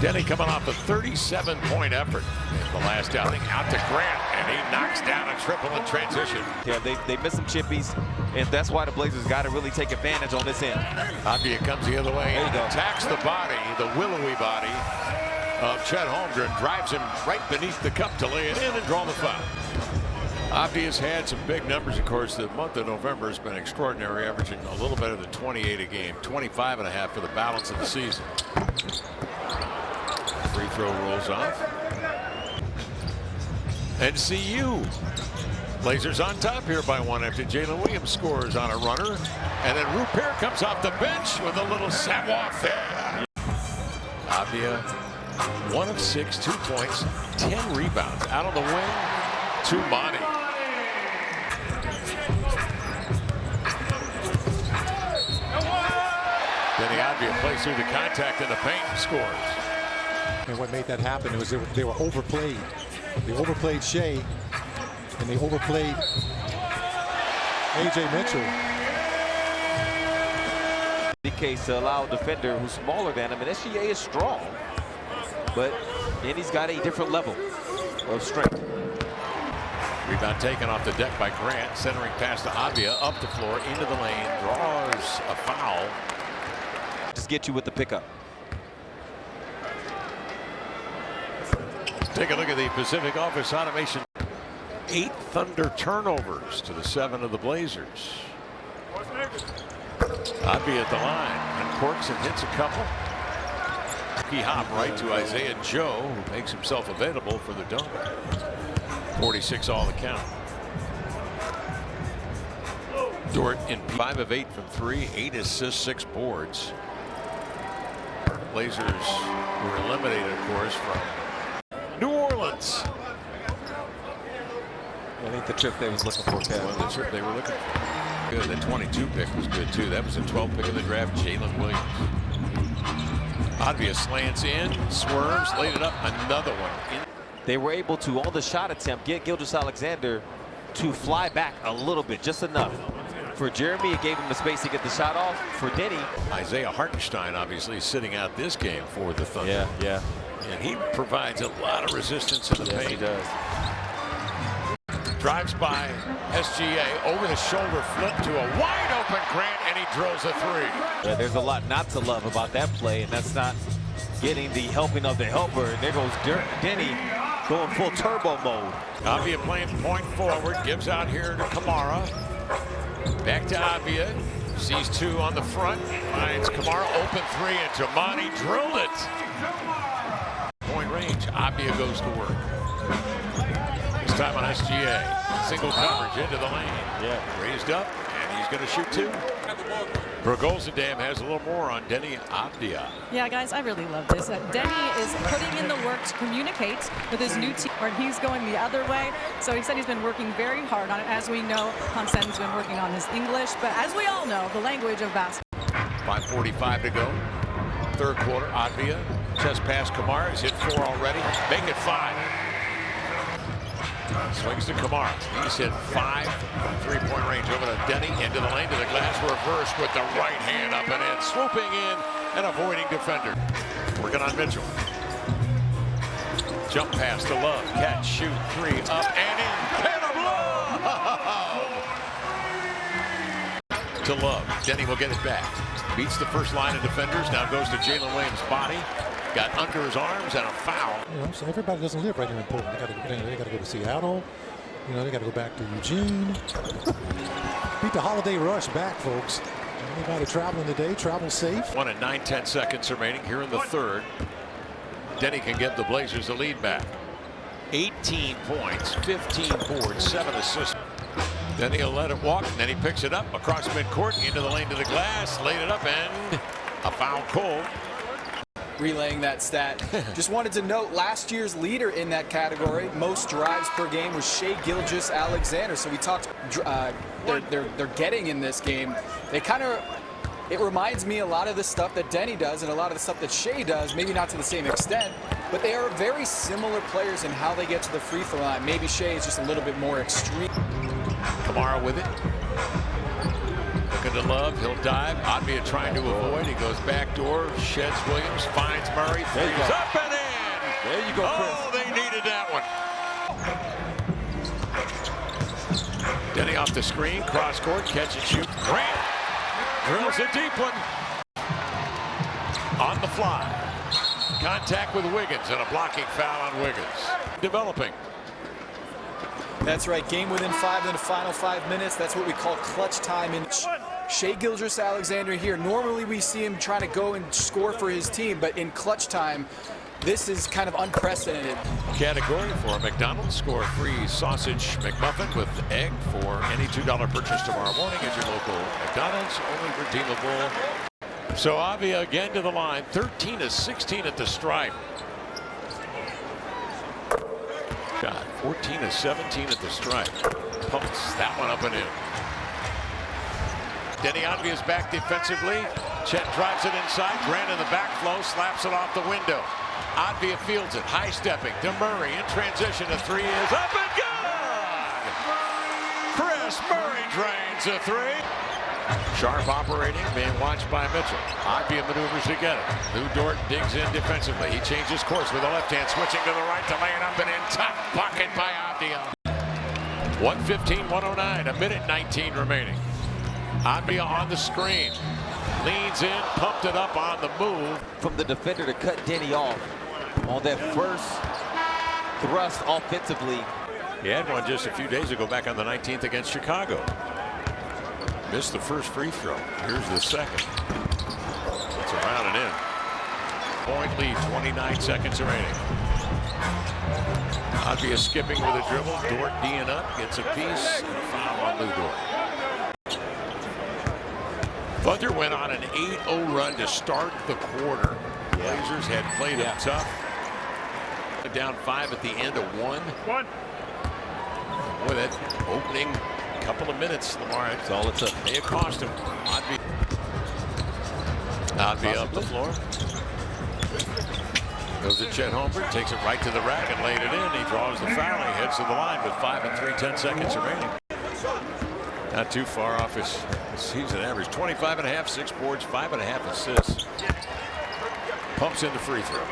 Deni coming off a 37-point effort in the last outing. Out to Grant, and he knocks down a triple in transition. Yeah, they missed some chippies, and that's why the Blazers got to really take advantage on this end. Avdija comes the other way and go. attacks the body, the willowy body of Chet Holmgren, drives him right beneath the cup to lay it in and draw the foul. Avdija's had some big numbers, of course. The month of November has been extraordinary, averaging a little better than 28 a game, 25.5 for the balance of the season. Free throw rolls off. And CU. Blazers on top here by one after Jalen Williams scores on a runner. And then Rupert comes off the bench with a little samoa there. Avdija, 1 of 6, 2 points, 10 rebounds. Out on the wing to Monty. Deni Avdija plays through the contact in the paint and scores. And what made that happen was they were overplayed. They overplayed Shea, and they overplayed A.J. Mitchell. In case to allow a defender who's smaller than him, and SGA is strong, but then he's got a different level of strength. Rebound taken off the deck by Grant, centering pass to Avdija, up the floor, into the lane, draws a foul. Just get you with the pickup. Take a look at the Pacific Office Automation. 8 Thunder turnovers to the 7 of the Blazers. Avdija at the line, uncorks and hits a couple. Key hop right to Isaiah Joe, who makes himself available for the dunk. 46 all the count. Dort in 5 of 8 from 3, 8 assists, 6 boards. Blazers were eliminated, of course, from New Orleans. I think the trip they was looking for, Kevin. Well, the trip they were looking for. Good. The 22 pick was good too. That was a 12 pick of the draft. Jalen Williams. Avdija slants in, swerves, laid it up. Another one. They were able to, on the shot attempt, get Gilgeous-Alexander to fly back a little bit, just enough. For Jeremy, it gave him the space to get the shot off. For Deni, Isaiah Hartenstein obviously sitting out this game for the Thunder. Yeah. And he provides a lot of resistance in the paint. He does. Drives by SGA, over the shoulder flip to a wide open Grant, and he drills a 3. Yeah, there's a lot not to love about that play, and that's not getting the helping of the helper. And there goes Deni going full turbo mode. Avdija playing point forward, gives out here to Kamara. Back to Avdija, sees 2 on the front, finds Kamara, open 3, and Jamani drilled it. Point range, Avdija goes to work. This time on SGA, single coverage into the lane. Yeah. Raised up, and he's going to shoot 2. Bergolzendam has a little more on Deni Avdija. Yeah, guys, I really love this. Deni is putting in the work to communicate with his new team, where he's going the other way. So he said he's been working very hard on it. As we know, Constantin's been working on his English, but as we all know, the language of basketball. 5:45 to go. Third quarter, Avdija, chest pass Kamara, he's hit 4 already. Make it 5. Swings to Kamara. He's hit 5 from 3-point range. Over to Deni, into the lane, to the glass, reverse with the right hand up and in. Swooping in and avoiding defender. Working on Mitchell. Jump pass to Love. Catch, shoot, 3, up and in. Can of Love! To Love. Deni will get it back. Beats the first line of defenders. Now goes to Jalen Williams' body. Got under his arms and a foul. You know, so everybody doesn't live right here in Portland. They got to go to Seattle. You know, they got to go back to Eugene. Beat the holiday rush back, folks. Anybody traveling today, travel safe. 1 and 9/10 seconds remaining here in the third. Deni can get the Blazers the lead back. 18 points, 15 boards, 7 assists. Then he'll let it walk, and then he picks it up across midcourt, into the lane to the glass, laid it up, and a foul called. Relaying that stat. Just wanted to note last year's leader in that category, most drives per game, was Shai Gilgeous-Alexander. So we talked, they're getting in this game. They kind of, it reminds me a lot of the stuff that Deni does and a lot of the stuff that Shai does, maybe not to the same extent, but they are very similar players in how they get to the free throw line. Maybe Shai is just a little bit more extreme. Kamara with it. Looking to Love. He'll dive. Avdija trying to avoid. He goes back door. Sheds Williams. Finds Murray. Threes up and in. There you go, Chris. Oh, they needed that one. Deni off the screen. Cross court. Catch and shoot. Grant drills a deep one. On the fly. Contact with Wiggins and a blocking foul on Wiggins. Developing. That's right. Game within 5 in the final 5 minutes. That's what we call clutch time. And Shai Gilgeous-Alexander here. Normally we see him trying to go and score for his team, but in clutch time, this is kind of unprecedented. Category for McDonald's. Score free sausage McMuffin with egg for any $2 purchase tomorrow morning at your local McDonald's. Only redeemable. So Avdija again to the line. 13 of 16 at the stripe. God, 14 of 17 at the stripe. Pumps that one up and in. Deni Avdija is back defensively. Chet drives it inside. Grant in the back flow, slaps it off the window. Avdija fields it, high stepping to Murray in transition. A three is up and good. Chris Murray drains a three. Sharp operating, being watched by Mitchell. Avdija maneuvers to get it. Lou Dort digs in defensively. He changes course with the left hand, switching to the right to lay it up and in. Top bucket by Avdija. 1:15-109, a minute 19 remaining. Avdija on the screen. Leans in, pumped it up on the move. From the defender to cut Deni off on that first thrust offensively. He had one just a few days ago back on the 19th against Chicago. Missed the first free throw. Here's the second. It's around and in. Point lead, 29 seconds remaining. Avdija skipping with a dribble. Dort D'ing up, gets a piece. And a foul on Lou Dort. Thunder went on an 8-0 run to start the quarter. Blazers had played them tough. Down 5 at the end of 1. Boy, that opening couple of minutes, Lamar. That's all it took. May have cost him. Avdija up the floor. Goes to Chet Holmgren, takes it right to the rack and laid it in. He draws the foul. He heads to the line with 5 and 3/10 seconds remaining. Not too far off his season average. 25.5, 6 boards, 5.5 assists. Pumps in the free throw.